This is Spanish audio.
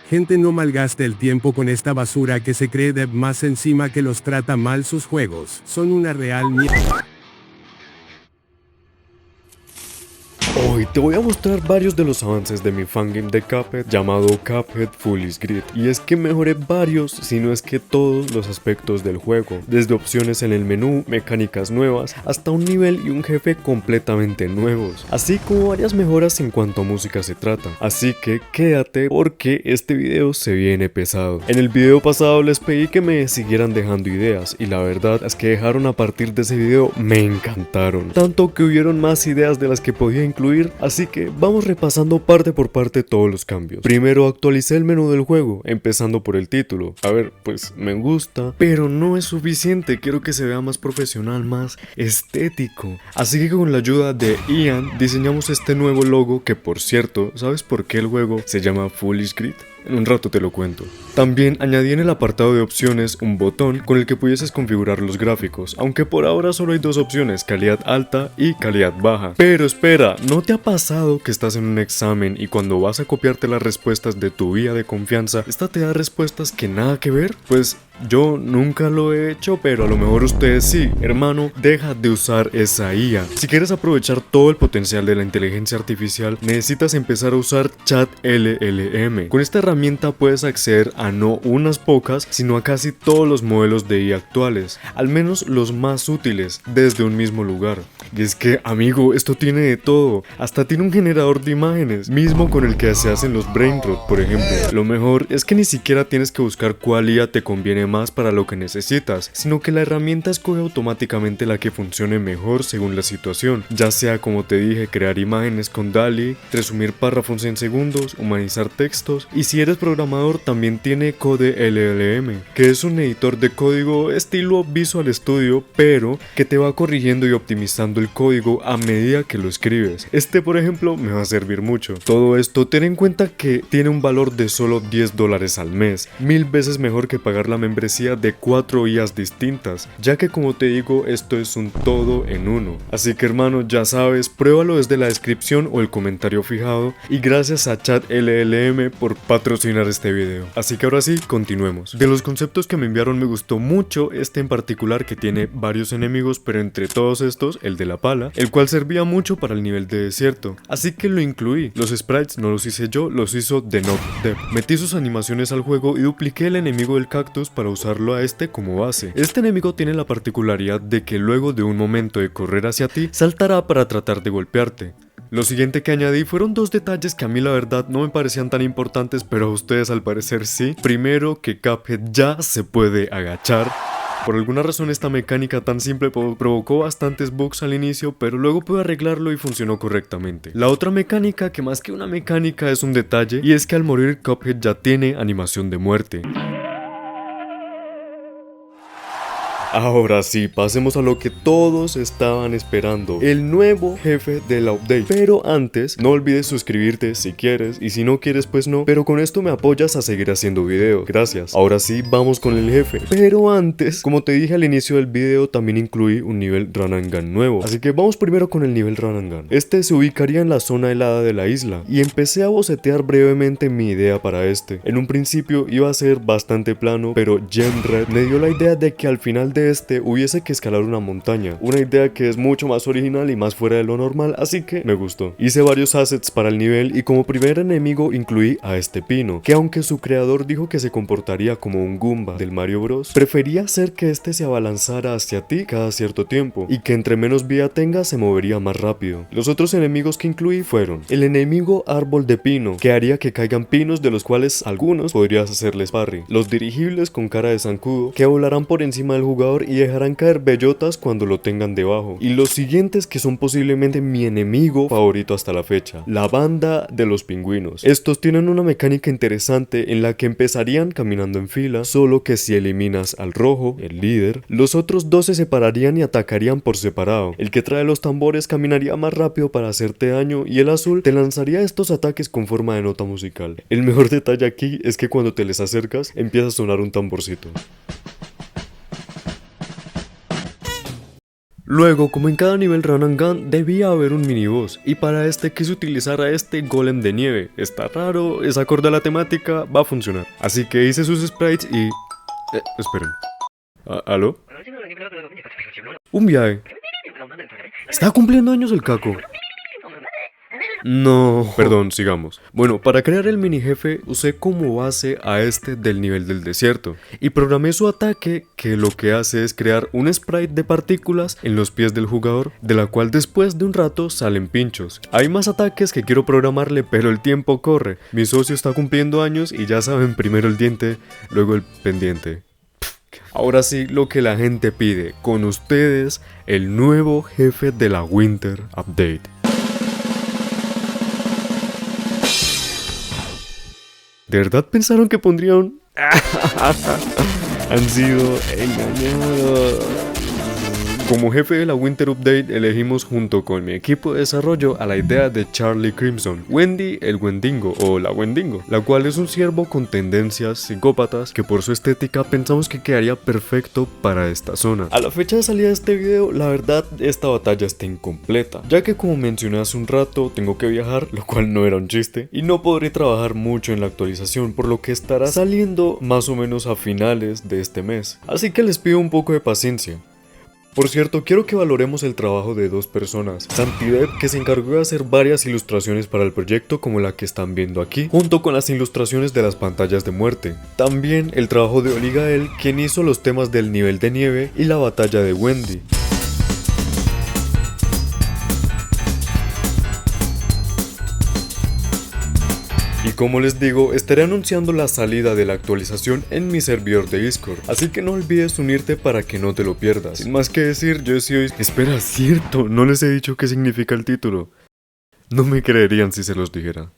Gente, no malgaste el tiempo con esta basura que se cree dev, más encima que los trata mal sus juegos. Son una real mierda. Hoy te voy a mostrar varios de los avances de mi fangame de Cuphead llamado Cuphead Foolish Grid, y es que mejoré varios, si no es que todos los aspectos del juego, desde opciones en el menú, mecánicas nuevas, hasta un nivel y un jefe completamente nuevos, así como varias mejoras en cuanto a música se trata. Así que quédate porque este video se viene pesado. En el video pasado les pedí que me siguieran dejando ideas, y la verdad es que dejaron a partir de ese video me encantaron, tanto que hubieron más ideas de las que podía incluir. Así que vamos repasando parte por parte todos los cambios. Primero actualicé el menú del juego, empezando por el título. A ver, pues me gusta, pero no es suficiente, quiero que se vea más profesional, más estético. Así que con la ayuda de Ian diseñamos este nuevo logo que, por cierto, ¿sabes por qué el juego se llama Foolish Grid? En un rato te lo cuento. También añadí en el apartado de opciones un botón con el que pudieses configurar los gráficos, aunque por ahora solo hay dos opciones, calidad alta y calidad baja. Pero espera, ¿no te ha pasado que estás en un examen y cuando vas a copiarte las respuestas de tu guía de confianza, esta te da respuestas que nada que ver? Pues yo nunca lo he hecho, pero a lo mejor ustedes sí. Hermano, deja de usar esa IA. Si quieres aprovechar todo el potencial de la inteligencia artificial, necesitas empezar a usar Chat LLM. Con esta herramienta puedes acceder a no unas pocas, sino a casi todos los modelos de IA actuales, al menos los más útiles, desde un mismo lugar. Y es que, amigo, esto tiene de todo, hasta tiene un generador de imágenes, mismo con el que se hacen los brainrot, por ejemplo. Lo mejor es que ni siquiera tienes que buscar cuál IA te conviene más para lo que necesitas, sino que la herramienta escoge automáticamente la que funcione mejor según la situación, ya sea, como te dije, crear imágenes con DALL-E, resumir párrafos en segundos, humanizar textos, y si eres programador también tiene Code LLM, que es un editor de código estilo Visual Studio, pero que te va corrigiendo y optimizando el código a medida que lo escribes. Este, por ejemplo, me va a servir mucho. Todo esto, ten en cuenta que tiene un valor de solo $10 al mes, 1000 veces mejor que pagar la membresía de 4 IAs distintas, ya que, como te digo, esto es un todo en uno. Así que, hermano, ya sabes, pruébalo desde la descripción o el comentario fijado, y gracias a Chat LLM por patrocinar este video. Así que ahora sí, continuemos. De los conceptos que me enviaron me gustó mucho este en particular, que tiene varios enemigos, pero entre todos estos, el de la pala, el cual servía mucho para el nivel de desierto, así que lo incluí. Los sprites no los hice yo, los hizo The Not Dev. Metí sus animaciones al juego y dupliqué el enemigo del cactus para usarlo a este como base. Este enemigo tiene la particularidad de que luego de un momento de correr hacia ti, saltará para tratar de golpearte. Lo siguiente que añadí fueron dos detalles que a mí la verdad no me parecían tan importantes, pero a ustedes al parecer sí. Primero, que Cuphead ya se puede agachar. Por alguna razón esta mecánica tan simple provocó bastantes bugs al inicio, pero luego pude arreglarlo y funcionó correctamente. La otra mecánica, que más que una mecánica es un detalle, y es que al morir Cuphead ya tiene animación de muerte. Ahora sí, pasemos a lo que todos estaban esperando, el nuevo jefe del update. Pero antes, no olvides suscribirte si quieres, y si no quieres pues no, pero con esto me apoyas a seguir haciendo videos, gracias. Ahora sí, vamos con el jefe. Pero antes, como te dije al inicio del video, también incluí un nivel Run and Gun nuevo, así que vamos primero con el nivel Run and Gun. Este se ubicaría en la zona helada de la isla, y empecé a bocetear brevemente mi idea para este. En un principio iba a ser bastante plano, pero Gemred me dio la idea de que al final de este hubiese que escalar una montaña, una idea que es mucho más original y más fuera de lo normal, así que me gustó. Hice varios assets para el nivel y como primer enemigo incluí a este pino, que aunque su creador dijo que se comportaría como un Goomba del Mario Bros, prefería hacer que este se abalanzara hacia ti cada cierto tiempo y que entre menos vida tenga se movería más rápido. Los otros enemigos que incluí fueron el enemigo árbol de pino, que haría que caigan pinos de los cuales algunos podrías hacerles parry, los dirigibles con cara de zancudo, que volarán por encima del jugador y dejarán caer bellotas cuando lo tengan debajo, y los siguientes, que son posiblemente mi enemigo favorito hasta la fecha, la banda de los pingüinos. Estos tienen una mecánica interesante en la que empezarían caminando en fila, solo que si eliminas al rojo, el líder, los otros dos se separarían y atacarían por separado. El que trae los tambores caminaría más rápido para hacerte daño, y el azul te lanzaría estos ataques con forma de nota musical. El mejor detalle aquí es que cuando te les acercas empieza a sonar un tamborcito. Luego, como en cada nivel Run and Gun, debía haber un miniboss, y para este quise utilizar a este golem de nieve. Está raro, es acorde a la temática, va a funcionar. Así que hice sus sprites y... esperen. ¿Aló? Un viaje. ¿Está cumpliendo años el caco? No, perdón, sigamos. Bueno, para crear el mini jefe usé como base a este del nivel del desierto y programé su ataque, que lo que hace es crear un sprite de partículas en los pies del jugador, de la cual después de un rato salen pinchos. Hay más ataques que quiero programarle, pero el tiempo corre. Mi socio está cumpliendo años y ya saben, primero el diente, luego el pendiente. Ahora sí, lo que la gente pide, con ustedes, el nuevo jefe de la Winter Update. ¿De verdad pensaron que pondría un...? Han sido engañados. Como jefe de la Winter Update elegimos junto con mi equipo de desarrollo a la idea de Charlie Crimson, Wendy el Wendigo o la Wendigo, la cual es un ciervo con tendencias psicópatas que por su estética pensamos que quedaría perfecto para esta zona. A la fecha de salida de este video, la verdad esta batalla está incompleta, ya que como mencioné hace un rato tengo que viajar, lo cual no era un chiste, y no podré trabajar mucho en la actualización, por lo que estará saliendo más o menos a finales de este mes, así que les pido un poco de paciencia. Por cierto, quiero que valoremos el trabajo de dos personas. Santidev, que se encargó de hacer varias ilustraciones para el proyecto como la que están viendo aquí, junto con las ilustraciones de las pantallas de muerte. También el trabajo de Oligael, quien hizo los temas del nivel de nieve y la batalla de Wendy. Y como les digo, estaré anunciando la salida de la actualización en mi servidor de Discord, así que no olvides unirte para que no te lo pierdas. Sin más que decir, yo soy... Espera, cierto, no les he dicho qué significa el título. No me creerían si se los dijera.